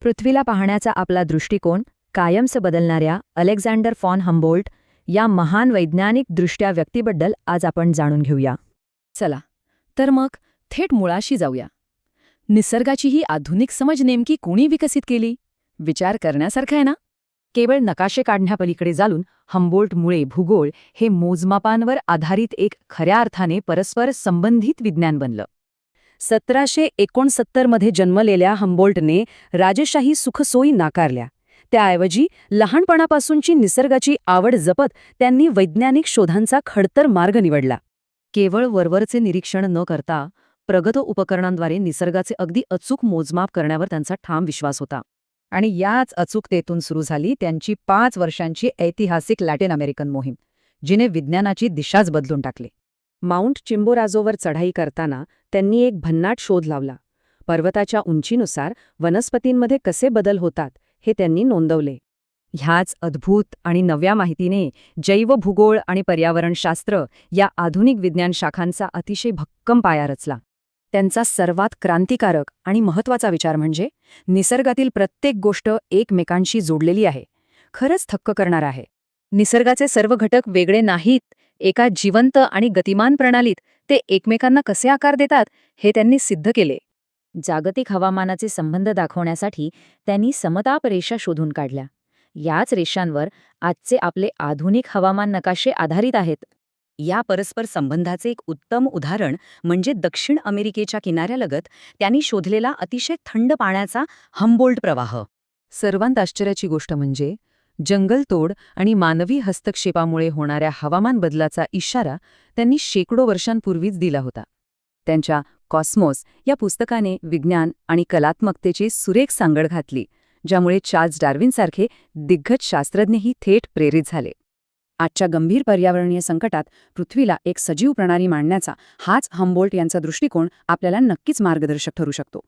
पृथ्वीला पाहण्याचा आपला दृष्टिकोन कायमच बदलणाऱ्या अलेक्झांडर फॉन हम्बोल्ट या महान वैज्ञानिकदृष्ट्या व्यक्तीबद्दल आज आपण जाणून घेऊया. चला तर मग थेट मुळाशी जाऊया. निसर्गाची ही आधुनिक समज नेमकी कोणी विकसित केली? विचार करण्यासारखं आहे ना? केवळ नकाशे काढण्यापलीकडे जाऊन हम्बोल्टमुळे भूगोल हे मोजमापांवर आधारित एक खऱ्या अर्थाने परस्पर संबंधित विज्ञान बनलं. 1769 मध्ये जन्मलेल्या हम्बोल्टने राजेशाही सुखसोयी नाकारल्या. त्याऐवजी लहानपणापासूनची निसर्गाची आवड जपत त्यांनी वैज्ञानिक शोधांचा खडतर मार्ग निवडला. केवळ वरवरचे निरीक्षण न करता प्रगत उपकरणांद्वारे निसर्गाचे अगदी अचूक मोजमाप करण्यावर त्यांचा ठाम विश्वास होता. आणि याच अचूकतेतून सुरू झाली त्यांची 5 वर्षांची ऐतिहासिक लॅटिन अमेरिकन मोहीम, जिने विज्ञानाची दिशाच बदलून टाकली. माउंट चिम्बोराझोवर चढाई करताना त्यांनी एक भन्नाट शोध लावला. पर्वताच्या उंचीनुसार वनस्पतींमध्ये कसे बदल होतात हे त्यांनी नोंदवले. ह्याच अद्भुत आणि नव्या माहितीने जैवभूगोल आणि पर्यावरणशास्त्र या आधुनिक विज्ञान शाखांचा अतिशय भक्कम पाया रचला. त्यांचा सर्वात क्रांतिकारक आणि महत्त्वाचा विचार म्हणजे निसर्गातील प्रत्येक गोष्ट एकमेकांशी जोडलेली आहे. खरंच थक्क करणार आहे. निसर्गाचे सर्व घटक वेगळे नाहीत. एका जिवंत आणि गतिमान प्रणालीत ते एकमेकांना कसे आकार देतात हे त्यांनी सिद्ध केले. जागतिक हवामानाचे संबंध दाखवण्यासाठी त्यांनी समताप रेषा शोधून काढल्या. याच रेषांवर आजचे आपले आधुनिक हवामान नकाशे आधारित आहेत. या परस्पर संबंधाचे एक उत्तम उदाहरण म्हणजे दक्षिण अमेरिकेच्या किनाऱ्यालगत त्यांनी शोधलेला अतिशय थंड पाण्याचा हम्बोल्ट प्रवाह. सर्वांत आश्चर्याची गोष्ट म्हणजे जंगलतोड आणि मानवी हस्तक्षेपामुळे होणाऱ्या हवामान बदलाचा इशारा त्यांनी शेकडो वर्षांपूर्वीच दिला होता. त्यांच्या कॉस्मोस या पुस्तकाने विज्ञान आणि कलात्मकतेची सुरेख सांगड घातली, ज्यामुळे चार्ल्स डार्विनसारखे दिग्गज शास्त्रज्ञही थेट प्रेरित झाले. आजच्या गंभीर पर्यावरणीय संकटात पृथ्वीला एक सजीव प्रणाली मांडण्याचा हाच हम्बोल्ट यांचा दृष्टिकोन आपल्याला नक्कीच मार्गदर्शक ठरू शकतो.